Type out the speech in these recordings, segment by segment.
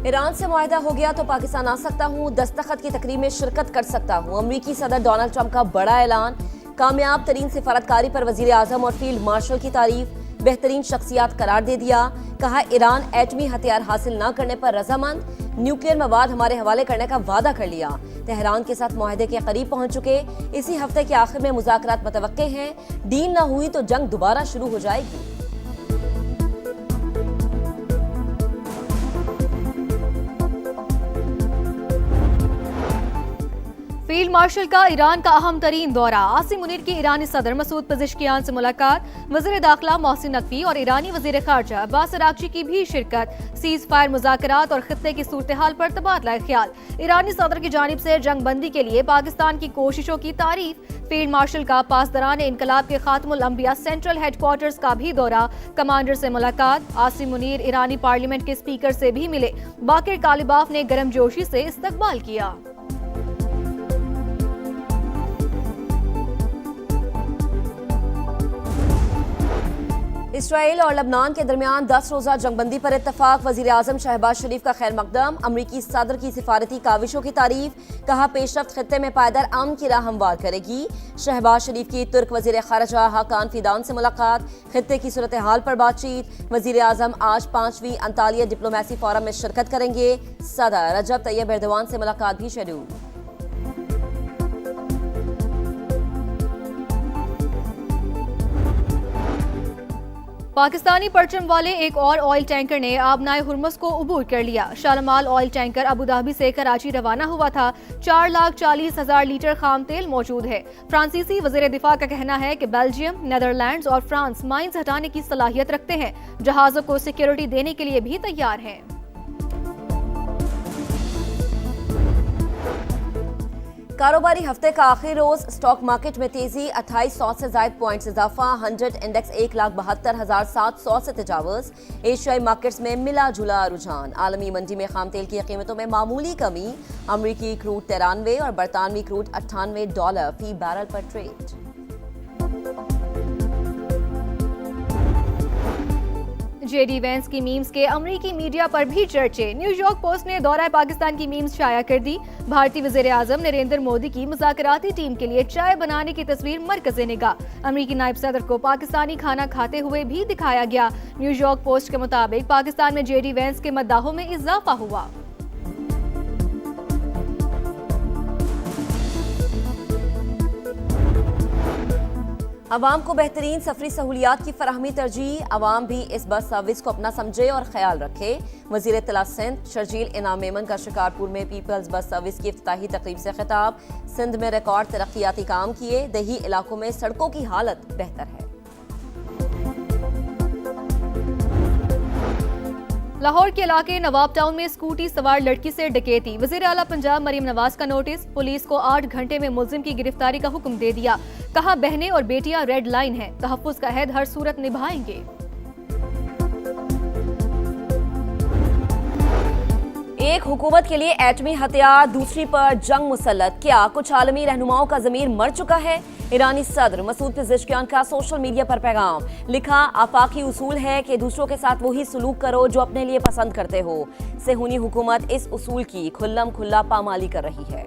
Iran से मुआहदा हो गया तो पाकिस्तान आ सकता हूँ, दस्तखत की तकरीब में शिरकत कर सकता हूँ। अमरीकी सदर डोनाल्ड ट्रंप का बड़ा ऐलान। कामयाब तरीन सिफारतकारी पर वजीर आजम और फील्ड मार्शल की तारीफ, बेहतरीन शख्सियात करार दे दिया। कहा ईरान एटमी हथियार हासिल न करने पर रजामंद, न्यूक्लियर मवाद हमारे हवाले करने का वादा कर लिया। तेहरान के साथ मुआहदे के करीब पहुंच चुके। इसी हफ्ते के आखिर में मुज़ाकरात मुतवक्के हैं। डील न हुई तो जंग दोबारा शुरू हो जाएगी। फील्ड मार्शल का ईरान का अहम तरीन दौरा। आसिम मुनीर की ईरानी सदर मसूद पेज़ेश्कियान से मुलाकात। वज़ीर दाखिला मोहसिन नकवी और ईरानी वज़ीर ख़ारजा अब्बास अराग़ची की भी शिरकत। सीज़ फायर मुज़ाकरात और खित्ते की सूरत हाल पर तबादला ख्याल। ईरानी सदर की जानिब से जंग बंदी के लिए पाकिस्तान की कोशिशों की तारीफ। फील्ड मार्शल का पासदरान इनकलाब के खातमुल अंबिया सेंट्रल हेडक्वार्टर्स का भी दौरा। कमांडर से मुलाकात। आसिम मुनीर ईरानी पार्लियामेंट के स्पीकर से भी मिले। बाकिर कालिबाफ ने गर्मजोशी से इस्तकबाल किया। इसराइल और लबनान के दरमियान 10 रोजा जंगबंदी पर इत्तफाक। वजीर आजम शहबाज शरीफ का खैर मकदम। अमरीकी सदर की सिफारती काविशों की तारीफ। कहा पेशरफ्त खित्ते में पायदार अमन की राह हमवार करेगी। शहबाज शरीफ की तुर्क वजीर खारजा हाकान फिदान से मुलाकात। खित्ते की सूरत हाल पर बातचीत। वजीर आजम आज 5वीं अंतालिया डिप्लोमेसी फोरम में शिरकत करेंगे। सदर रजब तैयब एर्दोआन से मुलाकात भी शेड्यूल। पाकिस्तानी परचम वाले एक और ऑयल टैंकर ने आबनाए हुर्मुज़ को अबूर कर लिया। शालमाल ऑयल टैंकर अबू धाबी से कराची रवाना हुआ था। 4,40,000 लीटर खाम तेल मौजूद है। फ्रांसीसी वज़ीर दिफा का कहना है कि बेल्जियम, नीदरलैंड्स और फ्रांस माइंस हटाने की सलाहियत रखते हैं। जहाजों को सिक्योरिटी देने के लिए भी तैयार हैं। कारोबारी हफ्ते का आखिरी रोज स्टॉक मार्केट में तेजी। 2800 से ज्यादा पॉइंट्स इजाफा। 100 इंडेक्स 1,72,700 से तजावुज। एशियाई मार्केट्स में मिला जुला रुझान। आलमी मंडी में खाम तेल की कीमतों में मामूली कमी। अमरीकी क्रूड 93 और बरतानवी क्रूड $98 फी बैरल पर ट्रेड। जेडी वेंस की मीम्स के अमरीकी मीडिया पर भी चर्चे। न्यूयॉर्क पोस्ट ने दौरा पाकिस्तान की मीम्स शाया कर दी। भारतीय वज़ीर आज़म नरेंद्र मोदी की मुज़ाकराती टीम के लिए चाय बनाने की तस्वीर मरकज़े निगाह। अमरीकी नायब सदर को पाकिस्तानी खाना खाते हुए भी दिखाया गया। न्यूयॉर्क पोस्ट के मुताबिक पाकिस्तान में जेडी वेंस के मद्दाहों में इजाफा हुआ। अवाम को बेहतरीन सफरी सहूलियात की फराहमी तरजीह। अवाम भी इस बस सर्विस को अपना समझे और ख्याल रखे। वज़ीर इत्तला सिंध शर्जील इनाम मेमन का शिकारपुर में पीपल्स बस सर्विस की इफ्तिताही तकरीब से खिताब। सिंध में रिकॉर्ड तरक्याती काम किए। दही इलाकों में सड़कों की हालत बेहतर है। लाहौर के इलाके नवाब टाउन में स्कूटी सवार लड़की से डकैती। वज़ीर आला पंजाब मरीम नवाज का नोटिस। पुलिस को 8 घंटे में मुल्जिम की गिरफ्तारी का हुक्म दे दिया। कहा बहनें और बेटियां रेड लाइन है, तहफ्फुज़ का अहद हर सूरत निभाएंगे। एक हुकूमत के लिए एटमी हथियार, दूसरी पर जंग मुसल्लत। क्या कुछ आलमी रहनुमाओं का ज़मीर मर चुका है? ईरानी सदर मसूद पेज़ेश्कियान का सोशल मीडिया पर पैगाम। लिखा आफाकी उसूल है कि दूसरों के साथ वही सलूक करो जो अपने लिए पसंद करते हो। सेहूनी हुकूमत इस उसूल की खुल्लम खुल्ला पामाली कर रही है।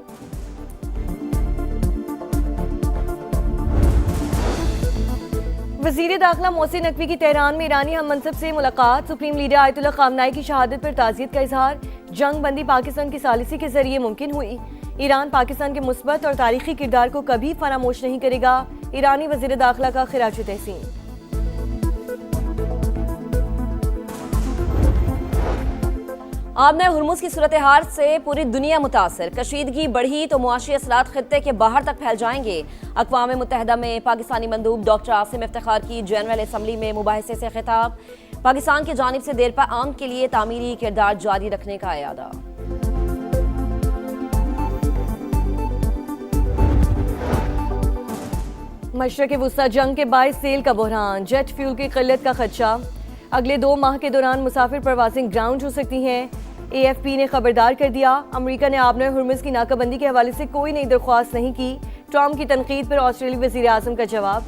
वज़ीर दाखिला मोहसिन नकवी की तेहरान में ईरानी हम मनसब से मुलाकात। सुप्रीम लीडर आयतुल्लाह ख़ामनाई की शहादत पर ताज़ियत का इजहार। जंग बंदी पाकिस्तान की सालिसी के जरिए मुमकिन हुई। ईरान पाकिस्तान के मुस्बत और तारीखी किरदार को कभी फरामोश नहीं करेगा। ईरानी वज़ीर दाखिला का खिराज तहसीन। आबनाए हुर्मुज़ की सूरत हाल से पूरी दुनिया मुतासर। कशीदगी बढ़ी तो मुआशी असरात खित्ते के बाहर तक फैल जाएंगे। अक़वाम मुत्तहिदा में पाकिस्तानी मंदूब डॉक्टर आसिम इफ्तिखार की जनरल असम्बली में मुबाहिसे से खिताब। पाकिस्तान की जानिब से देर पर आम के लिए तामीरी किरदार जारी रखने का इरादा। मशरक़ वुस्ता जंग के बाइस तेल का बहरान। जेट फ्यूल की किल्लत का खदशा। अगले 2 माह के दौरान मुसाफिर परवाज़ें ग्राउंड हो सकती हैं। AFP ने खबरदार कर दिया। अमरीका ने आबनाए हुर्मुज़ की नाकाबंदी के हवाले से कोई नई दरख्वास्त नहीं की। ट्रंप की तनकीद पर ऑस्ट्रेलियाई वज़ीर आज़म का जवाब।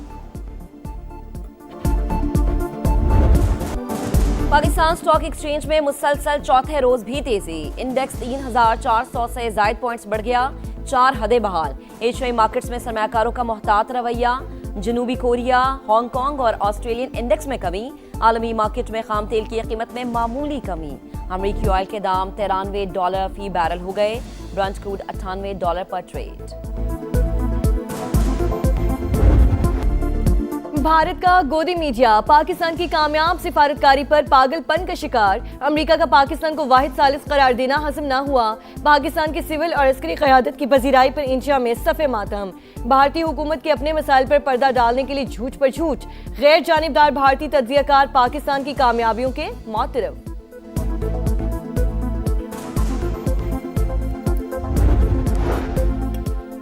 पाकिस्तान स्टॉक एक्सचेंज में मुसलसल चौथे रोज भी तेजी। इंडेक्स 3,400 से जायद पॉइंट्स बढ़ गया, 4 हदें बहाल। एशियाई मार्केट्स में सरमायाकारों का मोहतात रवैया। जनूबी कोरिया, हांगकांग और ऑस्ट्रेलियन इंडेक्स में कमी। आलमी मार्केट में खाम तेल की कीमत में मामूली कमी। अमरीकी ऑयल के दाम $93 फी बैरल हो गए। ब्रंट क्रूड $98 पर ट्रेड। भारत का गोदी मीडिया पाकिस्तान की कामयाब सिफारतकारी पर पागलपन का शिकार। अमेरिका का पाकिस्तान को वाहिद सालिस करार देना हजम न हुआ। पाकिस्तान की सिविल और अस्करी क़यादत की पजीराई पर इंडिया में सफ़े मातम। भारतीय हुकूमत के अपने मसाइल पर पर्दा डालने के लिए झूठ पर झूठ। गैर जानिबदार भारतीय तज्ज़ियाकार पाकिस्तान की कामयाबियों के मुअतरफ।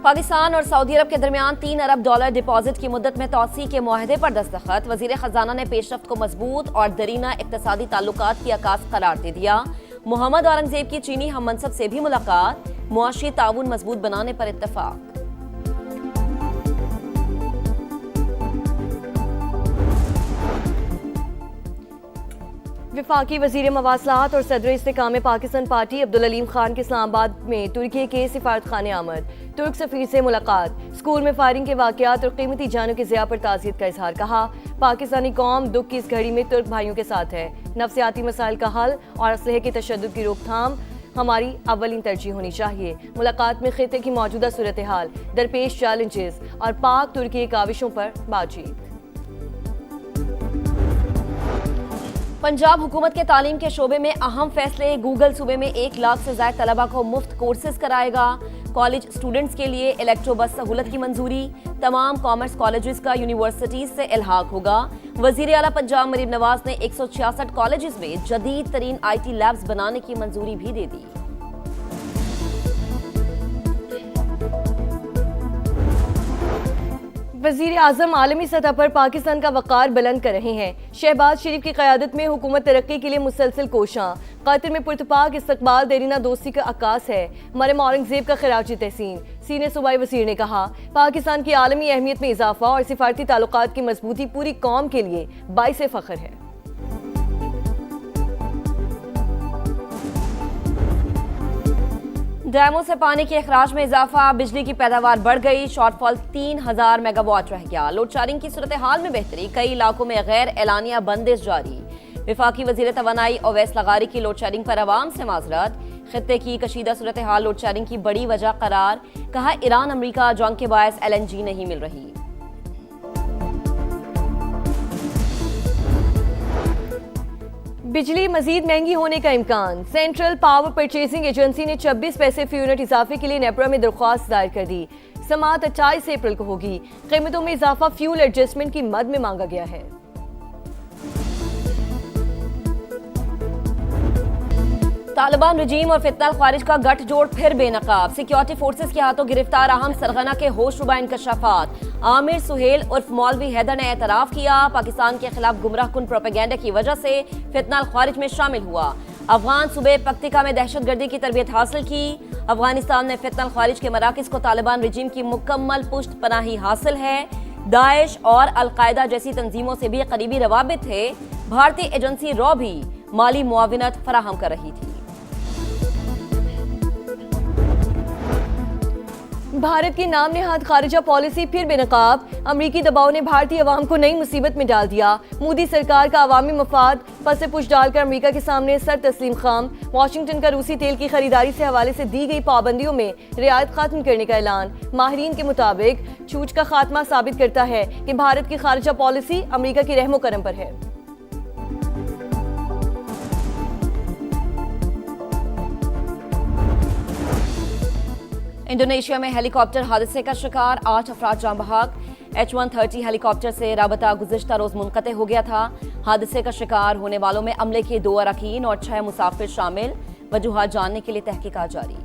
पाकिस्तान और सऊदी अरब के दरमियान $3 अरब डिपॉजिट की मुद्दत में तौसी के मुआहदे पर दस्तखत। वजीर खजाना ने पेशरफ्त को मजबूत और दरीना इक्तसादी ताल्लुकात की अक्कास करार दे दिया। मोहम्मद औरंगजेब की चीनी हम मनसब से भी मुलाकात। मुआशी ताउन मजबूत बनाने पर इत्तफाक। वफाकी वजीर मवासलात और सदर इस्तेकाम पाकिस्तान पार्टी अब्दुल अलीम खान के इस्लामाबाद में तुर्की के सिफारत खाने आमद। तुर्क सफीर से मुलाकात। स्कूल में फायरिंग के वाकयात और कीमती जानों की ज़िया पर ताज़ियत का इजहार। कहा, पाकिस्तानी कौम दुख की इस घड़ी में तुर्क भाइयों के साथ है। नफ्सियाती मसाइल का हल और असलहे के तशद्दुद की रोकथाम हमारी अव्वलीन तरजीह होनी चाहिए। मुलाकात में खिते की मौजूदा सूरत हाल, दरपेश चैलेंजेस और पाक तुर्की काविशों पर बातचीत। पंजाब हुकूमत के तालीम के शोबे में अहम फैसले। गूगल सूबे में 1 लाख से ज्यादा तलबा को मुफ्त कोर्सेज कराएगा। कॉलेज स्टूडेंट्स के लिए इलेक्ट्रो बस सहूलत की मंजूरी। तमाम कॉमर्स कॉलेजेस का यूनिवर्सिटीज से इल्हाक होगा। वजीर आला पंजाब मरीम नवाज ने 166 कॉलेजेस में जदीद तरीन IT लैब्स बनाने की मंजूरी भी दे दी। वज़ीर आज़म आलमी सतह पर पाकिस्तान का वक़ार बुलंद कर रहे हैं। शहबाज शरीफ की क़यादत में हुकूमत तरक्की के लिए मुसलसल कोशां। कतर में पुरतपाक इस्तकबाल देरीना दोस्ती का अक्कास है। मरहम औरंगजेब का खिराज तहसीन। सीनियर सूबाई वज़ीर ने कहा, पाकिस्तान की आलमी अहमियत में इजाफा और सिफारती ताल्लुकात की मजबूती पूरी कौम के लिए बाइसे फ़ख्र है। डैमों से पानी के अखराज में इजाफा। बिजली की पैदावार बढ़ गई। शॉर्टफॉल 3000 मेगावाट रह गया। लोड शेडिंग की सूरत हाल में बेहतरी। कई इलाकों में गैर एलानिया बंदिश जारी। वफाकी वजीर तवानाई ओवैस लगारी की लोड शेडिंग पर अवाम से माजरत। खित्ते की कशीदा सूरत हाल लोड शेडिंग की बड़ी वजह करार। कहा, ईरान अमरीका जंग के बायस LNG नहीं मिल रही। बिजली मजीद महंगी होने का इम्कान। सेंट्रल पावर परचेजिंग एजेंसी ने 26 पैसे फी यूनिट इजाफे के लिए नेपरा में दरख्वास्त दायर कर दी। समाअत 28 अप्रैल को होगी। कीमतों में इजाफा फ्यूल एडजस्टमेंट की मद में मांगा गया है। तालिबान रजीम और फितना ख्वारिज का गठजोड़ फिर बेनकाब। सिक्योरिटी फोर्सेस के हाथों गिरफ्तार अहम सरगना के होशरुबा इंकशाफात। आमिर सुहेल उर्फ मौलवी हैदर ने एतराफ किया, पाकिस्तान के खिलाफ गुमराह कुन प्रोपेगेंडा की वजह से फितना ख्वारिज में शामिल हुआ। अफगान सूबे पक्तिका में दहशतगर्दी की तरबियत हासिल की। अफगानिस्तान में फितना ख्वारिज के मराकज को तालिबान रजीम की मुकम्मल पुष्ट पनाही हासिल है। दाइश और अलकायदा जैसी तंजीमों से भी करीबी रवाबित थे। भारतीय एजेंसी रॉ भी माली मुआविनत फराहम कर रही थी। भारत की नाम नेहाद खारिजा पॉलिसी फिर बेनकाब। अमरीकी दबाव ने भारतीय अवाम को नई मुसीबत में डाल दिया। मोदी सरकार का अवामी मफाद पसे पुश डालकर अमरीका के सामने सर तस्लीम खाम। वाशिंगटन का रूसी तेल की खरीदारी से हवाले से दी गई पाबंदियों में रियायत खत्म करने का ऐलान। माहिरीन के मुताबिक छूट का खात्मा साबित करता है कि भारत की खारिजा पॉलिसी अमरीका की रहमो करम पर है। इंडोनेशिया में हेलीकॉप्टर हादसे का शिकार, 8 अफराद जाँ बहक। H-130 हेलीकॉप्टर से राबता गुज़िश्ता रोज मुनक़ते हो गया था। हादसे का शिकार होने वालों में अमले के 2 अरकान और 6 मुसाफिर शामिल। वजूहात जानने के लिए तहकीकात जारी।